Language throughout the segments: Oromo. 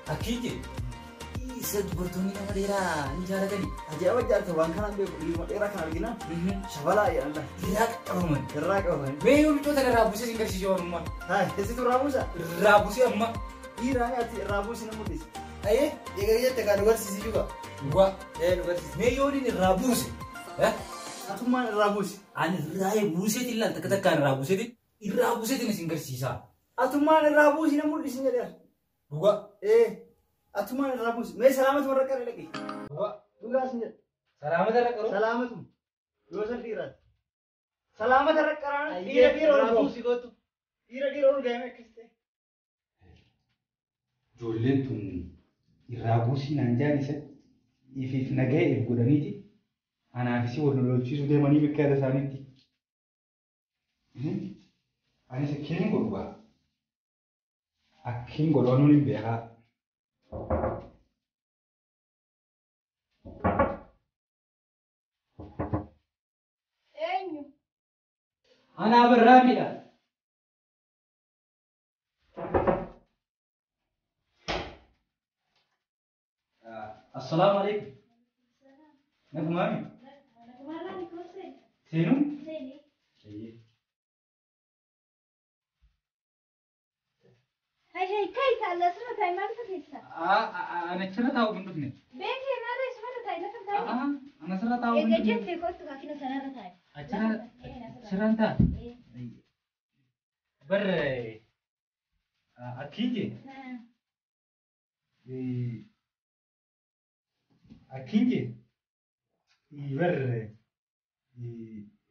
أكيد سد برتوني أنا ديرا نجارة تاني أجا وجهت وان كان بيقول لي كان الجنا شبلا يا الله راك أمم الراك أوه ما يوم تو ترى رابوسي سينكر شيء أمم هاي تسيتو رابوسا رابوسي أمم إيراني أتي رابوسي نموديس أيه يجي تكاد ورسي juga gua ورسي ما يوري رابوسي ها أتوما رابوسي أنا رابوسي تلا تكتكان رابوسي دي الرابوسي دي سينكر شيء أتوما رابوسي نموديس نجار gua أتوما رابوسي ما سلامة مرة كره لقي gua سنجر سلامة ترى سلامة يوسف ديرات سلامة ترى كران دير رابوسي قطو دير أول جاي مكسته جولنتون الرابوسي نانجانيسة يفيف نجاي بقولانيتي أنا أفسي ونلوتشي سودة ماني بكرة سانيتي أنا سكين قلوا أكين قلوانوني بيها أنا بالرامدة السلام عليكم. نعم مامي. سينو؟ سيني. هاي كيف على سنة تاي ما تفكيسها؟ أنا كسرت أو بندقني. بيتي أنا رئيس ما تاي لا تاي. أنا سرت أو إيه بندقني. جت في كوست كاكينو سنة تاي. أجرا سرانتا. بر أكيد. أكيد. بر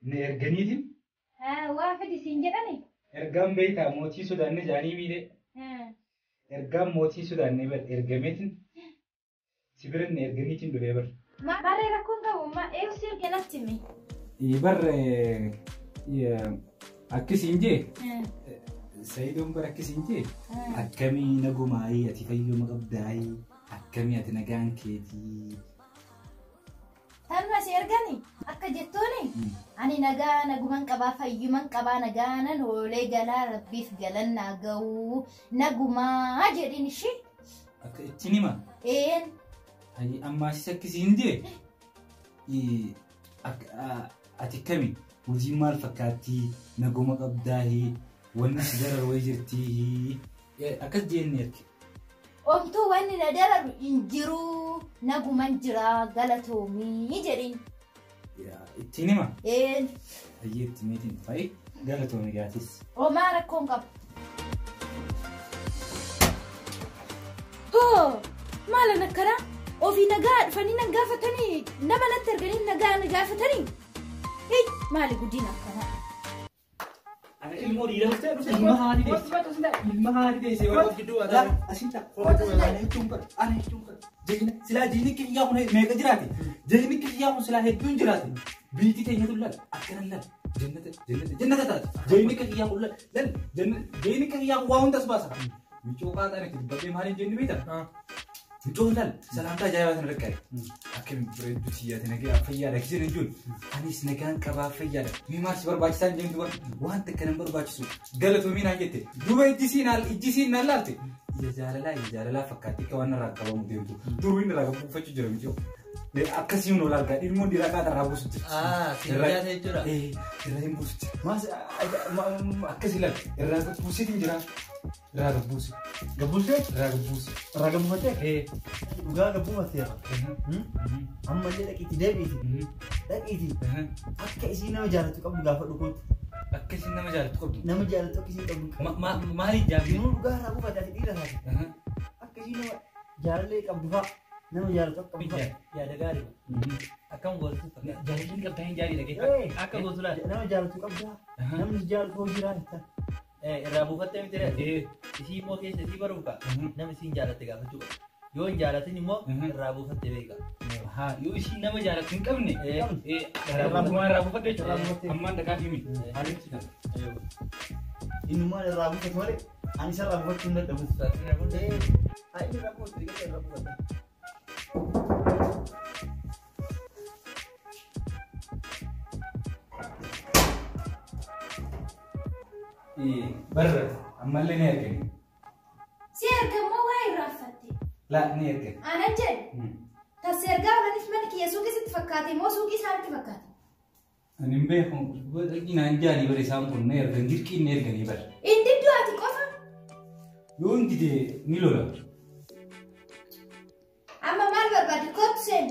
نرجنيتين. واحد يسنجرني. إرجام بيتا موتي سودان جاني ميري. إرجام موتي سودان نبر إرجاميتين. سبرن إرجاميتين بريبر. ما بري ركون كم ما إيه وسير كناتمي. بر أكسينجي. سيدهم بركسينجي. أكمي نجوماي أتفيو مقبضاي. أكمي أتنجان كيتي. تنو سيرجني أكجتوني أنا نجومان كبا فيومان كبا نجانا نولي جلا ربي في جلنا جو نجوما أجرين شيء تينيما إيه هاي أما سكسينجي أتكمي وزي مال فكاتي نجوما قبضاي والناس درر ويجرتي أكد جينيك أنتو وين ندرب إنجرو نجو منجرا غلطومي جرين تينيما إيه هي تيميتين فاي غلطومي جاتيس وما ركون قب هو ما لنا كلام وفي نجار فني نجافتني نما نترجني نجافتني هي ما لي قدينا كلام الموري المهاري دي سيوا جدوا لا أسينتا أنا هتشوفك جينا سلا جيني كي يا هون ميجا جراتي جيني كي يا هون سلا هتبين جراتي بيتي تيجي تقول لا أكن لا جنة تات جيني كي يا هون لا جيني كي يا هون وان تسباسا ميشوكا أنا كده بدي مهاري جيني بيتا ميشوكا لا سلام تا جاي بس نركّي أكن بريد بسيا تناقي أفيا لك زين الجول أنا سنكان كبا أفيا لك ميمار سبر باكستان جيم دوان وان تكلم بر باكسو قالت ومين هاجته دوبا يجيسين نالارتي يجارلا فكاتي كوانا راكبا مديرتو دوين راكبا فجو جرم جو أكاسيون ولا كان المون دي راكا ترابوس كيرجع تجرا كيرجع بوس ماس أكاسيلا راكبا بوسي تجرا راكبا بوسي gabuse ragam hotek uga gabu masih amma je dakiti dakiti akka isina majalatu qabdu gafa dukut أكاسين نما جالت قبض nama jalatu kisini qabdu ما هي جابي dinu uga ragu pada dira hati akka isina jalalle qabdu fa nama jalatu qabdu fa يا دغاري أكم قلت جاهلين كبتين جاري لكي أكم قلت لا nama jalatu qabdu nama jalatu jira ta رابو فتة متري إشي مو كيس إشي بروكا نم سين جالت تجا فتوى يوم جالت نمو رابو فتة بيجا ها يو إشي نم جالت كم كمني رابو فتة أمان دكان يمي هذا كذا inu ma ragu ke mare ani sar ragu فتة nda dabu ai ni ragu tiga ragu فتة برا أما اللي نيركني سيرك ما واي رافتي لا نيرجع أنا جد تسيرجع ولا نسمع كي يسوق ست فكاتي مو سوقي سارت فكاتي أنا مبيهم بدأنا نجاري بريسام كون نيرجع نجركي نيرجع نيبر إنت دواتي كوفا يوم كده نيلولا أما مال بربادي كوتسين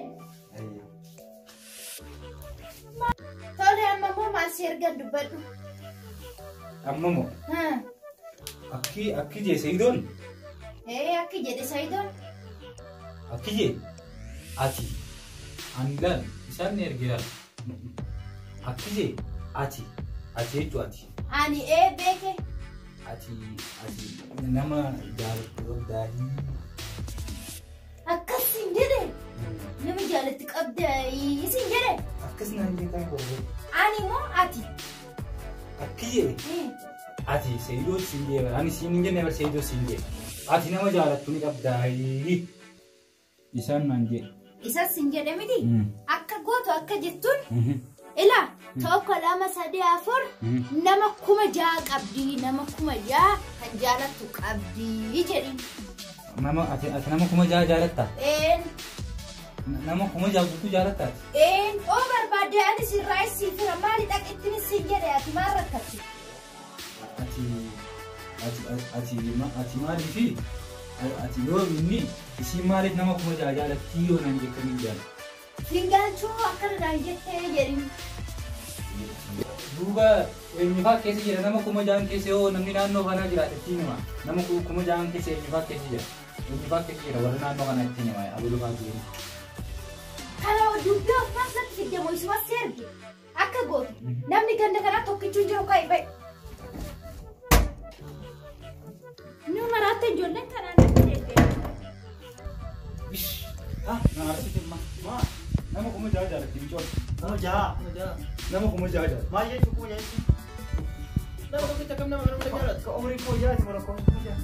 تولي أما مو مال سيرجع دبادو أما مو ها أكيد يا سيدون إيه أكيد jadi سيدون أكيد أتي أنلان إنسان نيرجع أكيد أتي itu أتي أني إيه بيكي أتي nama jalan dari أكسين جدي نمي جالتك أبدأي يسين جدي akas nanti kan boleh أني مو أتي أكيد إيه أتي سيدو سينجي أنا سينجي نبر سيدو سينجي أتي nama jalan tu ni dari إنسان nanti إسا سين جدي مدي أكا قوتو أكا جتون إلا توكل أما سادي أفر نما كوما جاك أبدي نما كوما جا هنجالتك أبدي جدي nama nama kuma jalan tak إن nama kuma jalan tu jalan tak إن أمر بعد أنا سير رايس سيفر مالي تك إتني سين جدي أتي مرة كتي ati mali fi ati yo minni isi mali nama kuma jalan tiyo nanti kami jalan tinggal cuma akan rakyat jadi Duga nyifa kesi jira nama kuma jalan kesi o namni nanno kana jira tini ma nama kuma jalan kesi nyifa kesi jira warna nanno kana tini ma abu lupa jiri kalau juga pas lagi dia mau semua sergi akan gue namni ganda kana toki cunjur kai baik ini marate jolen kana nanti ngarasi cuma nama kuma jalan tini cor Nama jahat. nama kuma jalan Maya cukup ya. Nama kita kam nama orang jalan. Kau orang kau jahat mana kau jahat.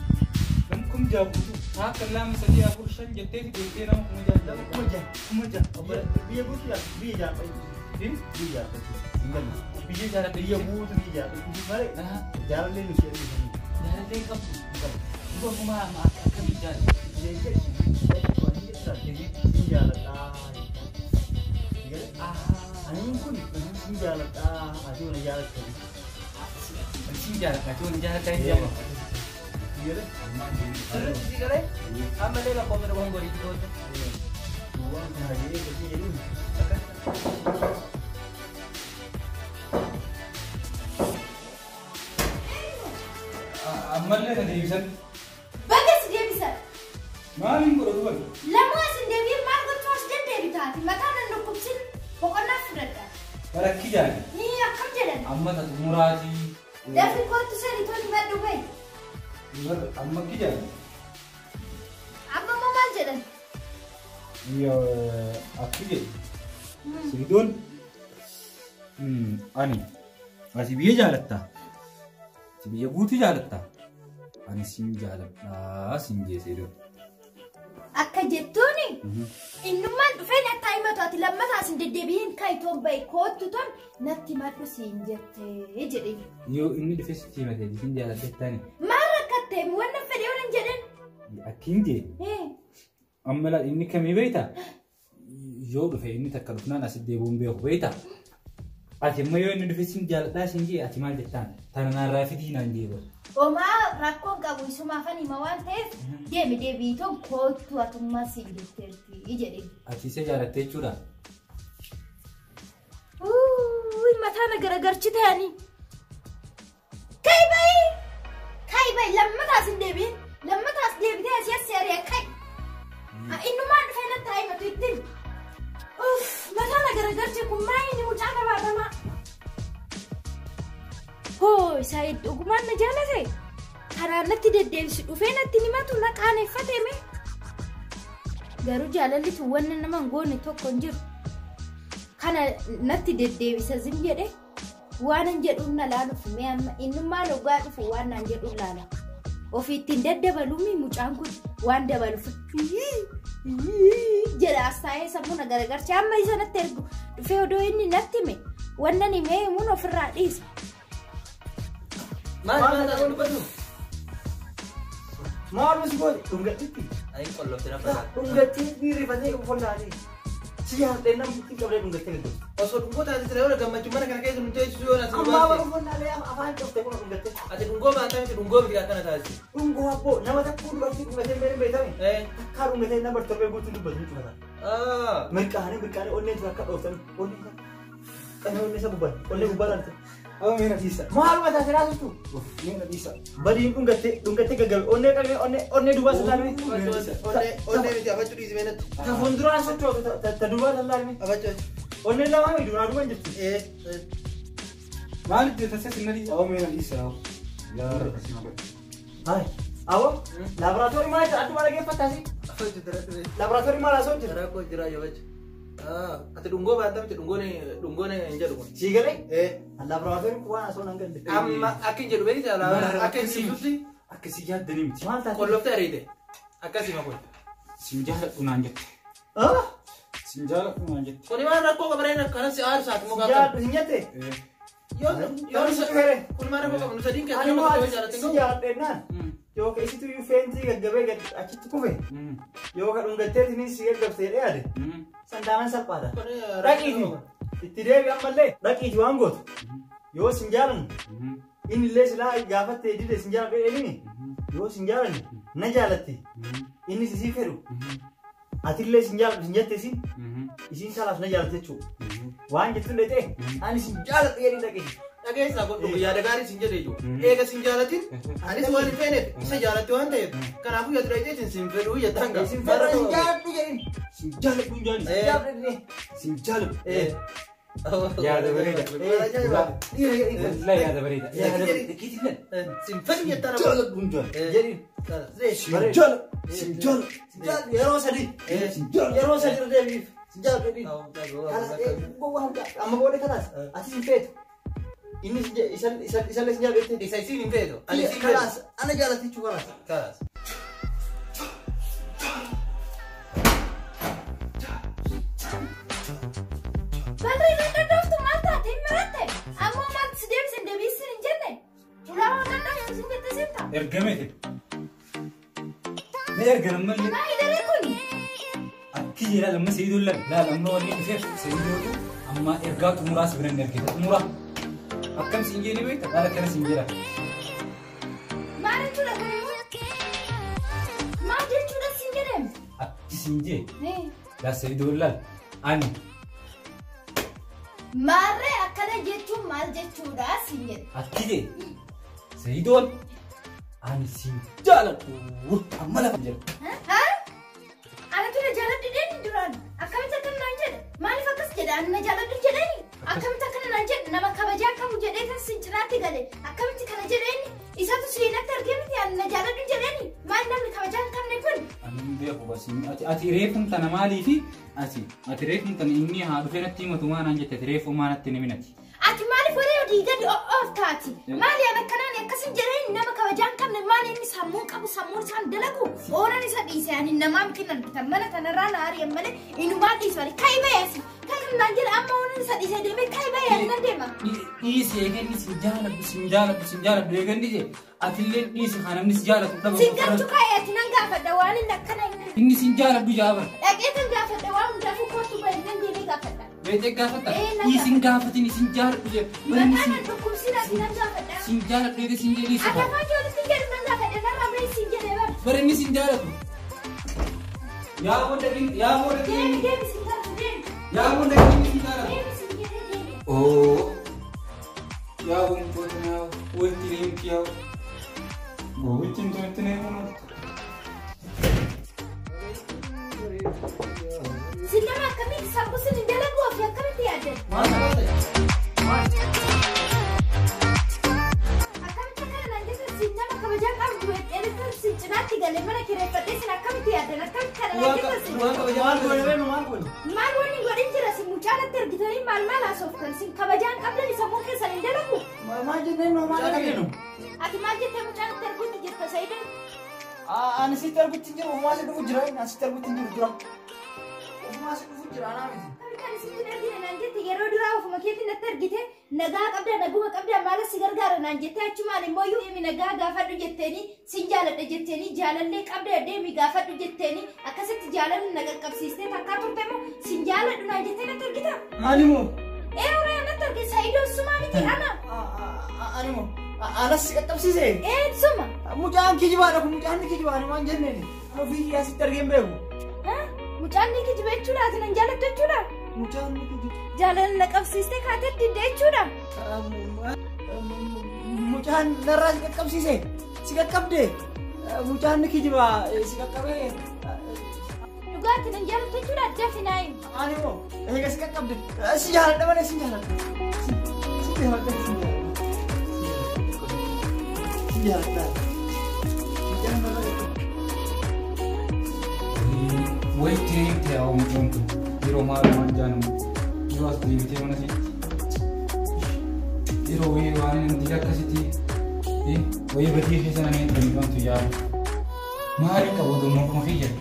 nama kuma jalan tu ha kallam sadi aku shan jette di nama kuma jalan Kuma jahat. Biar buat ya. Biar jahat. din Biar jahat. Tinggal. biji jalan Biar buat tu biar jahat. Ini balik. nah Jalan ni mesti ada. jalan deh kamu bukan kuma akan jalan Jadi kau ni tak jadi jalan Ani pun jalan aja nak jalan tu. sih jalan kacau jalan kayak dia mah Iya deh. Terus tiga lagi. Ama lela komen orang gori itu. Dua hari ni kasi jadi. amal le nanti bisa bagus dia bisa maling berdua lama sendiri dia margo terus dia dari tadi mata nando kupsin pokoknya sudah dah para kijan iya kam jalan amma tak muradi tapi kau tu seri tu di mana Dubai amma kijan apa mau mal jalan iya akide sidon ani masih biaya jalan tak biaya gutu jalan tak ani sim jalan sinje sidon akka jettuuni innummaan dhufee natti himatu ati lammataa sin deddeebiin kayitoon bahi koottu ton natti maddu siin jettee jedhe yoo inni dhufee sitti himate isin jaaladhettaani maal rakkattee wanna fedhee waan jedhan akkiin jee amma la inni kamii beeyta yoo dhufe inni takka dhufnaan asit deebuun beeku beeyta ati amma yoo inni dhufe sin jaaladhaa sin jee ati maal jettaan tana naarraa fidii naan deeba omaa rakkoon qabu isumaafan hima waan ta'eef deemi deebiitoon koottu atummaa siin jetteerti jedhe ati isa jaalattee jechuudha mataa na garagarchi ta'anii kai bahi lammataas hin deebiin lammataas deebitee asii as seeree kai innummaan dhufee natti himatu ittiin mataa na garagarchi kun maayini mucaa gabaatamaa hoo isaa dhugumaan na jaalate karaan natti deddeebisu dhufee natti himatu na qaaneeffateme garuu jaalallitu wanna nama hin goone tokko hin jiru kana natti deddeebisa zim jedhe waan an jedhuun na laaluuf mee amma innummaan ogaa dhufu waan naan jedhuun laala ofiittiin daddabalumi mucaan kun waan dabaluuf jedha astaa'ee sammuu na garagarchi amma isa natti ergu dhufee odoo inni natti hime wannan himee himuun ofirraa dhiisa. Maal tak boleh betul. Maal mesti kau tunggu itu. Ayi qollofte na fagaa. Dhungattee biirifatee qofallaanii. Siyaadhee namni ittiin qabdee dhungattee ni godhu. Osoo dhungoo taate siree wala gammachuu mana kana keessa nu teessisu yoo na Ammaa bara qofallaalee afaan qoftee kun dhungattee. Ati dhungoo baantaa miti dhungoo miti akkana taasisi. Dhungoo abboo nama takkuu dubartii dhungatee beerin beekame. Takkaa dhungatee nama torbee guutuu dubbatu ni cufata. Mirqaanii onneen tura akka dhooftan onneen qanyoonni isa gubban onnee gubbaa laalte. Ama meena dhiisa. Maaluma taasise laasutu? Meena dhiisa. Badiin dhungattee gaggabe onnee qabee onnee duubaa salaalme. Onnee miti afachuu dhiisi meenatti. Ta fuulduraan sochootu ta duubaa salaalme. Afachuu. Onneen lamaa mi duraa duuban jirtu. Maaliif jettase sinna dhiisa? Ama meena dhiisa. Yaa rabbi si malee. Hai, awwa laaboraatoorii maal jedha adduma dhageeffattaasi? Afachuu dara. Laaboraatoorii maal haasoo jira? Rakkoo jira yoo jecha. Ati dhungoo baantaa miti dhungoon hin jedhu kun. Sii galee? Laaboraatoorii waan haasoo nan galle. Amma akka hin jedhu beekti akka hin siiftutti Akkasii yaaddanii miti. Maal taasise? qolloftee ariite. Akkasima kun. Sin jaaladhu naan jette. Sin jaaladhu naan jette. Kuni waan rakkoo qabareen akkanas si aarsaati moo Jaaddu hin jette? kun maal rakkoo qabu nu sadiin keessatti Ani nama maal tokko jaalatin si qabu. jaadhennaan? Yoo ka isitu iyyuu feentii gaggabee achitti kufe yoo ka dhungatteetini si gaggabsee dhiyaate sandaanan salphaadha. Dhaqiiti itti deebi ammallee dhaqiiti waan gootu yoo sin jaalannu inni illee silaa gaafattee dide sin jaaladhu jedhini yoo sin jaalannu na jaalatte inni sisii fedhu atillee sin jaaladhu sin jette isiin salaaf na jaalatte jechuudha. Waan jettuun dheetee ani sin jaaladhu jedhii dhaqiiti. Dhageessaa godhu yaada gaarii sin jedhe iyyuu. Eega sin jaalatin anis waan hin feeneef isa jaalatte waan ta'eef kanaafuu yaada dhageetiin sin fedhuu jettaan gaa. Sin fedhu sin jaaladhu jedhini. Sin jaaladhu hin jaani. Sin jaaladhu jedhini. Sin jaaladhu. Yaada bareeda. Wallahi yaada bareeda. Yaada bareeda. Kiitiin sin fedhu jettaan jaaladhu hin jaani. jedhini. Sin jaaladhu. Sin jaaladhu. Yeroo sadii. Sin jaaladhu. Yeroo sadii irra deebiif. Sin jaaladhu jedhini. Amma booda kanaas ati sin feetu. Inni isallee sin jaaladhu. isa isiin hin feetu. Ani isiin feetu. Kanaas ana jaalatichuu kanaas. Kanaas. Barri nu dadhabtu maal taate hin maratte? Ammoo maaltu si deebise hin deebisin hin jenne? Ulaawaa dadhabtu sin jette sirta? Ergamete. Mee ergan ammallee. Maa hidharee kuni? Akki jedha lamma Seyduu lan laalamma wanni dhufeef Seydootu amma ergaa xumuraa si biran ergite xumuraa. Akkam siin jedhi beekta haala kana siin jedha. Maal jechuudha kuni? Maal jechuudha sin jedhame? Akki siin jee yaa Seyduu lan ani. Maarree akkana jechuun maal jechuudha sin jedhe? Akki jee Seydoon ani siin jaaladhu amma lafa jedha. Anatu na jaaladhu deemi duraan akkamitti akkana naan jedhe? Maaliif akkas jedhe? Ani na jaaladhu jedheeni akkamitti akkana naan jedhe? Nama kabajaa qabu jedhee kan sin cinaatti gale akkamitti kana jedheeni? Isatu siinatti argee miti ani na jaaladhu jedheeni? Maal namni kabajaa hin qabne kun? Ani beeku basin ati reefum tana maaliifi ati reefum tana inni haa dhufee natti himatu maanaan jette ati reefum maanatti ni minati. Ati maaliif waree odii gadi of taati? Maali ana kanaan akkasin jedheen nama kabajaa hin qabne maali inni sammuu qabu sammuu isaan dalagu oolan isa dhiise ani namaa miti nan bitan mana kanarraa na ari'an malee inumaa dhiisu ani kai bayaasi kan naan jedha amma oolan isa dhiise deemee kai bayaasi nan deema. Dhiisi eeganni sin jaaladhu eeganni jee atillee dhiisi kan namni si jaalatu dhaba. Sin galchu kaayati nan gaafadha waan inni akkana inni sin jaaladhu jaabar. Dhaqee kan gaafadha waan hundaafuu kootu bahe nan deemee gaafadha. Beekee gaafata dhiisin gaafatin sin jaaladhu jee. Maqaan dhukkubsiin ati nan gaafadha. Sin jaaladhu eega sin jedhii si Ati afaan ijoolletti jedhu nan gaafadha narraa bahee sin jedhee bara. Bara inni sin jaalatu. Yaa booda deemi sin jaalatu. Yaa booda deemi sin jaalatu. Oh. Yaa wantoota naa wanti deemti yaa. Goowwitiin to'atti na eeguun. Sinama akkamitti sammuu sin hin dalagu ofii akkamitti yaaddan? Maal ta'e? Akkamitti akkana naan jette sinama kabajaa qabdu edda sin cinaatti galee mana kireeffadhee sin akkamitti yaaddan? Akkamitti kana naan jette sin? Waan kabajaa Maal godhe beenu maal godhe? Maal wanni godhin jira sin mucaalatti ergitanii maal haasoftan sin kabajaan qabdan sammuu keessan hin dalagu? Maal jenneen noo maal dhageenu? Ati maal jettee mucaalatti erguutti jirta Sayidaa? Ani sitti arguutti hin jiru ofumaa si dhufu jira ani sitti arguutti hin jiru dura. Ofumaa si dhufu jira anaa miti. Kan isin ergine naan jette yeroo duraa ofuma keetti natti argite nagaa qabda naguma qabda maala si gargaara naan jettee achumaan immoo deemi nagaa gaafadhu jetteeni sin jaaladha jetteeni jaalallee qabda deemi gaafadhu jetteeni akkasitti jaalalli naga qabsiistee takkaa turte immoo sin jaaladhu naan jettee natti argita. Ani moo? Ora natti argite Saayidoo sumaaniti ana. Ani moo? Anas si qaqqabsiise? Suma. Mucaan kijibaadha kun mucaan kijibaadha waan jenneeni. Ofii asitti argeen beeku. Mucaan kijiba jechuudha ati nan jaalattu jechuudha. Mucaan kijiba. Jaalalli na qabsiistee kaatee didde jechuudha. Mucaan narraa si qaqqabsiise? Si qaqqabde? Mucaan kijiba si qaqqabee? Dhugaatti nan jaalattu jechuudha adda finaayi. Ani moo? Eega si qaqqabde? Si jaaladha malee si jaaladha. Si jaaladha si jaaladha. Si jaaladha. Mucaan narraa Wait till I'm going to Hero Maru Manjano. You was the Vitamasi. Hero, we are in the capacity. We were here and I'm going to Yar. Marika was the more confident.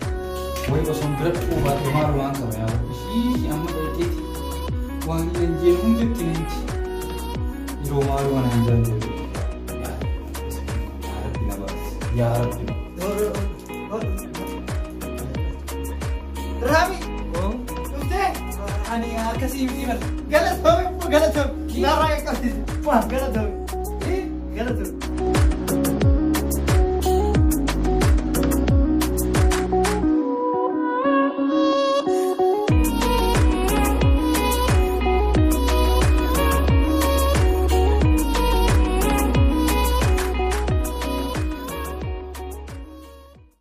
We was on grip over the Maruanka. She am not 1 year and Hero Maru and Anjano. Yar. Rami, udah, ani kasih galat, galat, nara yang kasih, wah galat, galat.